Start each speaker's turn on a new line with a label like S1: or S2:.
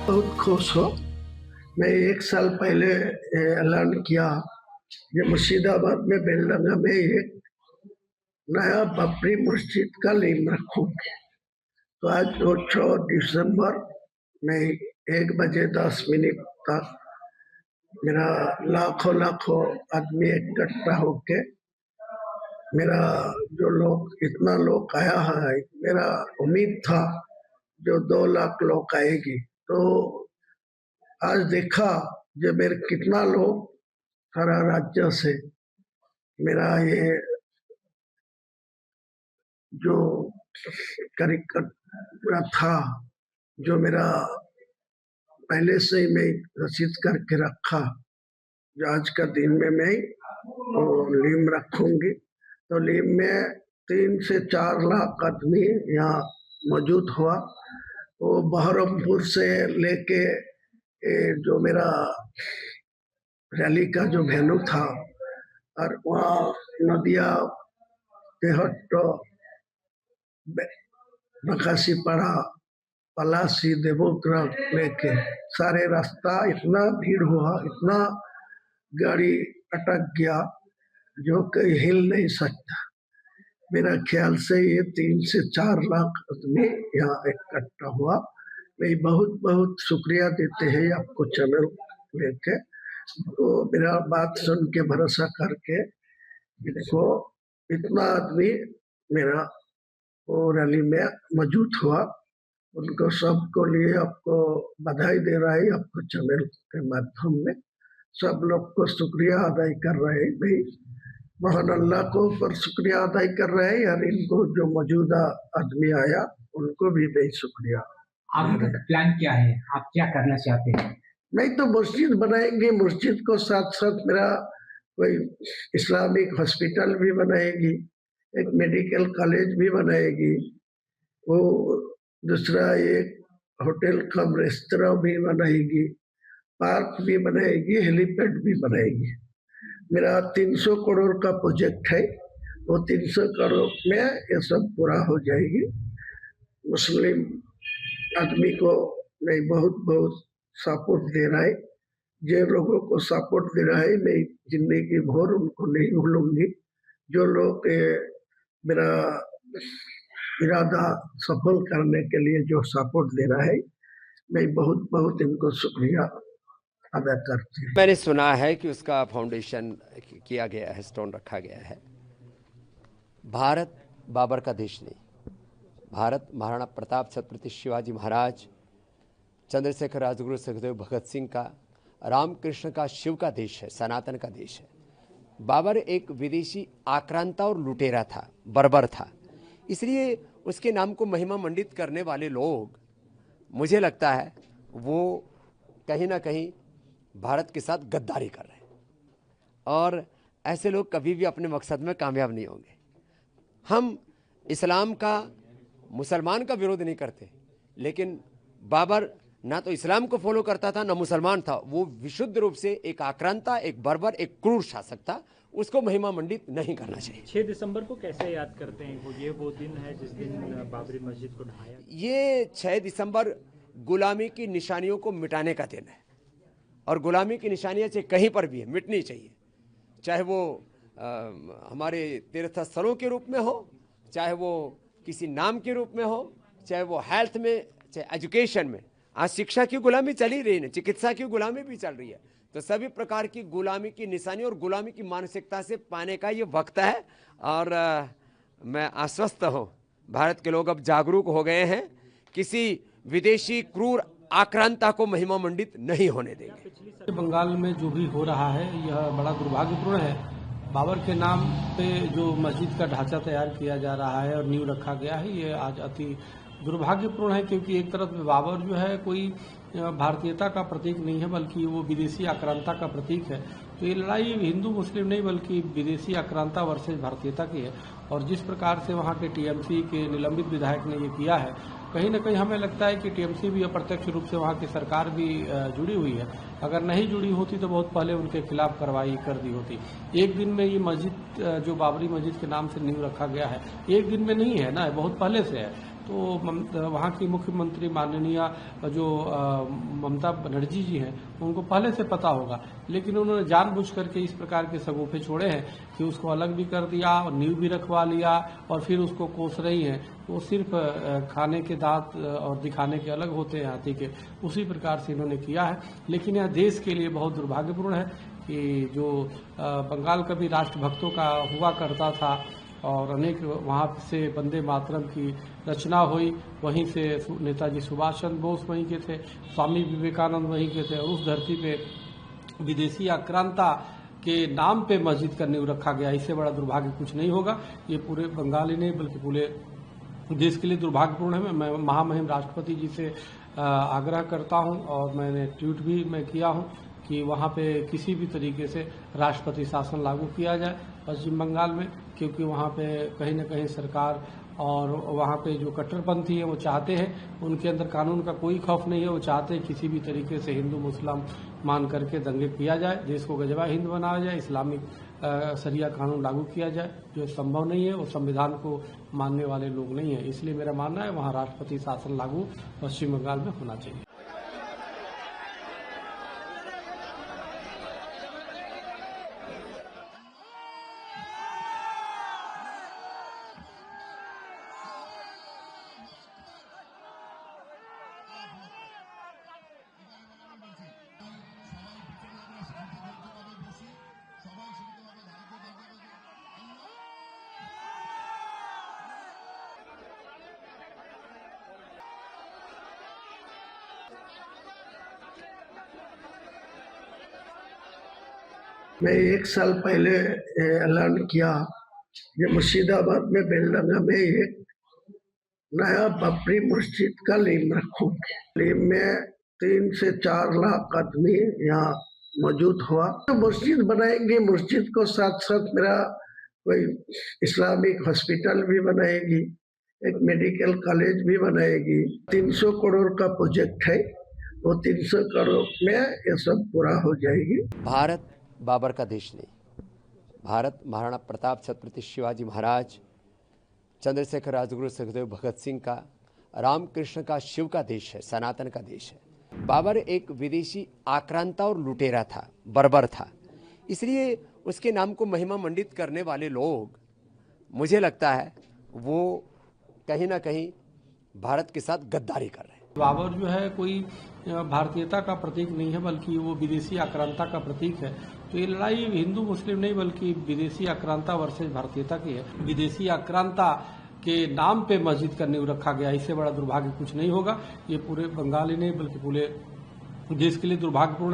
S1: बहुत खुश हो। मैं 1 साल पहले ऐलान किया कि मुर्शिदाबाद में बेलडंगा में एक नया बाबरी मस्जिद का नींव रखूंगी। तो आज 6 दिसंबर में 1 बजे 10 मिनट तक मेरा लाखों आदमी इकट्ठा होके मेरा जो लोग इतना लोग आया है, मेरा उम्मीद था जो 2 लाख लोग आएगी। तो आज देखा जो मेरे कितना लोग सारा राज्य से मेरा ये जो कार्यक्रम था, जो मेरा पहले से ही मैं रसीद करके रखा, जो आज का दिन में मैं नींव रखूंगी। तो नींव में 3 से 4 लाख आदमी यहाँ मौजूद हुआ। वो बहरमपुर से लेके जो मेरा रैली का जो वेन्यू था, और वहाँ नदिया तेहट नकाशीपाड़ा पलासी देवोग्राम लेके सारे रास्ता इतना भीड़ हुआ, इतना गाड़ी अटक गया जो कहीं हिल नहीं सकता। मेरा ख्याल से ये 3 से 4 लाख आदमी यहाँ इकट्ठा हुआ। मैं बहुत बहुत शुक्रिया देते हैं आपको चैनल लेके, तो मेरा बात सुन के भरोसा करके इनको इतना आदमी मेरा वो रैली में मौजूद हुआ। उनको सबको लिए आपको बधाई दे रहा है, आपको चैनल के माध्यम में सब लोग को शुक्रिया अदा कर रहे हैं। भाई मोहन अल्लाह को पर शुक्रिया अदा कर रहे हैं, और इनको जो मौजूदा आदमी आया उनको भी भाई शुक्रिया।
S2: आगे का प्लान क्या है, आप क्या करना चाहते हैं?
S1: नहीं तो मस्जिद बनाएंगे, मस्जिद को साथ साथ मेरा कोई इस्लामिक हॉस्पिटल भी बनाएगी, एक मेडिकल कॉलेज भी बनाएगी, वो दूसरा एक होटल कम रेस्तरां भी बनाएगी, पार्क भी बनाएगी, हेलीपैड भी बनाएगी। मेरा 300 करोड़ का प्रोजेक्ट है, वो 300 करोड़ में ये सब पूरा हो जाएगी। मुस्लिम आदमी को मैं बहुत बहुत सपोर्ट दे रहा है, जो लोगों को सपोर्ट दे रहा है मैं जिंदगी भर उनको नहीं भूलूंगी। जो लोग मेरा इरादा सफल करने के लिए जो सपोर्ट दे रहा है, मैं बहुत बहुत इनको शुक्रिया अदा करती हूँ।
S3: मैंने सुना है कि उसका फाउंडेशन किया गया है, स्टोन रखा गया है। भारत बाबर का देश नहीं, भारत महाराणा प्रताप छत्रपति शिवाजी महाराज, चंद्रशेखर राजगुरु सुखदेव भगत सिंह का, रामकृष्ण का, शिव का देश है, सनातन का देश है। बाबर एक विदेशी आक्रांता और लुटेरा था, बर्बर था, इसलिए उसके नाम को महिमा मंडित करने वाले लोग, मुझे लगता है वो कहीं ना कहीं भारत के साथ गद्दारी कर रहे हैं, और ऐसे लोग कभी भी अपने मकसद में कामयाब नहीं होंगे। हम इस्लाम का, मुसलमान का विरोध नहीं करते, लेकिन बाबर ना तो इस्लाम को फॉलो करता था ना मुसलमान था। वो विशुद्ध रूप से एक आक्रांता, एक बर्बर, एक क्रूर शासक था। उसको महिमा मंडित नहीं करना चाहिए।
S4: 6 दिसंबर को कैसे याद करते हैं? वो दिन है जिस दिन बाबरी मस्जिद को ढाया।
S3: ये 6 दिसंबर गुलामी की निशानियों को मिटाने का दिन है, और गुलामी की निशानियां चाहे कहीं पर भी है, मिटनी चाहिए। चाहे वो हमारे तीर्थ स्थलों के रूप में हो, चाहे वो किसी नाम के रूप में हो, चाहे वो हेल्थ में, चाहे एजुकेशन में। आज शिक्षा की गुलामी चल ही रही है, चिकित्सा की गुलामी भी चल रही है। तो सभी प्रकार की गुलामी की निशानी और गुलामी की मानसिकता से पाने का ये वक्त है, और मैं आश्वस्त हूँ भारत के लोग अब जागरूक हो गए हैं, किसी विदेशी क्रूर आक्रांता को महिमा मंडित नहीं होने देंगे।
S5: बंगाल में जो भी हो रहा है यह बड़ा दुर्भाग्यपूर्ण है। बाबर के नाम पे जो मस्जिद का ढांचा तैयार किया जा रहा है और नींव रखा गया है, ये आज अति दुर्भाग्यपूर्ण है, क्योंकि एक तरफ बाबर जो है कोई भारतीयता का प्रतीक नहीं है, बल्कि वो विदेशी आक्रांता का प्रतीक है। तो ये लड़ाई हिंदू मुस्लिम नहीं, बल्कि विदेशी आक्रांता वर्सेज भारतीयता की है। और जिस प्रकार से वहाँ के टीएमसी के निलंबित विधायक ने ये किया है, कहीं न कहीं हमें लगता है कि टीएमसी भी अप्रत्यक्ष रूप से वहाँ की सरकार भी जुड़ी हुई है। अगर नहीं जुड़ी होती तो बहुत पहले उनके खिलाफ कार्रवाई कर दी होती। एक दिन में ये मस्जिद जो बाबरी मस्जिद के नाम से नींव रखा गया है, एक दिन में नहीं है ना, बहुत पहले से है। तो वहाँ की मुख्यमंत्री माननीय जो ममता बनर्जी जी हैं उनको पहले से पता होगा, लेकिन उन्होंने जानबूझ करके इस प्रकार के सगुफे छोड़े हैं कि उसको अलग भी कर दिया और नींव भी रखवा लिया और फिर उसको कोस रही हैं। वो सिर्फ खाने के दांत और दिखाने के अलग होते हैं हाथी के, उसी प्रकार से इन्होंने किया है। लेकिन यह देश के लिए बहुत दुर्भाग्यपूर्ण है कि जो बंगाल कभी राष्ट्रभक्तों का हुआ करता था और अनेक वहाँ से वंदे मातरम की रचना हुई, वहीं से नेताजी सुभाष चंद्र बोस वहीं के थे, स्वामी विवेकानंद वहीं के थे, और उस धरती पे विदेशी आक्रांता के नाम पे मस्जिद का नींव रखा गया। इससे बड़ा दुर्भाग्य कुछ नहीं होगा। ये पूरे बंगाल ही नहीं बल्कि पूरे देश के लिए दुर्भाग्यपूर्ण है। मैं महामहिम राष्ट्रपति जी से आग्रह करता हूं और मैंने ट्वीट भी मैं किया हूं कि वहां पे किसी भी तरीके से राष्ट्रपति शासन लागू किया जाए पश्चिम बंगाल में, क्योंकि वहां पे कहीं न कहीं सरकार और वहां पे जो कट्टरपंथी है वो चाहते हैं, उनके अंदर कानून का कोई खौफ नहीं है, वो चाहते हैं किसी भी तरीके से हिंदू मुस्लिम मान करके दंगे किया जाए, देश को गजबा हिंद बनाया जाए, इस्लामिक शरिया कानून लागू किया जाए, जो संभव नहीं है। वो संविधान को मानने वाले लोग नहीं है। इसलिए मेरा मानना है वहाँ राष्ट्रपति शासन लागू पश्चिम बंगाल में होना चाहिए।
S1: मैं 1 साल पहले ऐलान किया कि मुर्शिदाबाद में बेलडंगा में एक नया बाबरी मस्जिद का लीम रखूंगी। लीम में 3 से 4 लाख आदमी यहाँ मौजूद हुआ। तो मस्जिद बनाएंगे, मस्जिद को साथ साथ मेरा कोई इस्लामिक हॉस्पिटल भी बनाएगी, एक मेडिकल कॉलेज भी बनाएगी। 300 करोड़ का प्रोजेक्ट है, वो 300 करोड़ में ये सब पूरा हो जाएगी।
S3: भारत बाबर का देश नहीं, भारत महाराणा प्रताप छत्रपति शिवाजी महाराज, चंद्रशेखर राजगुरु सुखदेव भगत सिंह का, रामकृष्ण का, शिव का देश है, सनातन का देश है। बाबर एक विदेशी आक्रांता और लुटेरा था, बर्बर था, इसलिए उसके नाम को महिमा मंडित करने वाले लोग, मुझे लगता है वो कहीं ना कहीं भारत के साथ गद्दारी कर रहे हैं।
S5: बाबर जो है कोई भारतीयता का प्रतीक नहीं है, बल्कि वो विदेशी आक्रांता का प्रतीक है। तो ये लड़ाई हिंदू मुस्लिम नहीं बल्कि विदेशी आक्रांता वर्सेज भारतीयता की है। विदेशी आक्रांता के नाम पे मस्जिद का नींव रखा गया, इससे बड़ा दुर्भाग्य कुछ नहीं होगा। ये पूरे बंगाल ही नहीं बल्कि पूरे देश के लिए दुर्भाग्यपूर्ण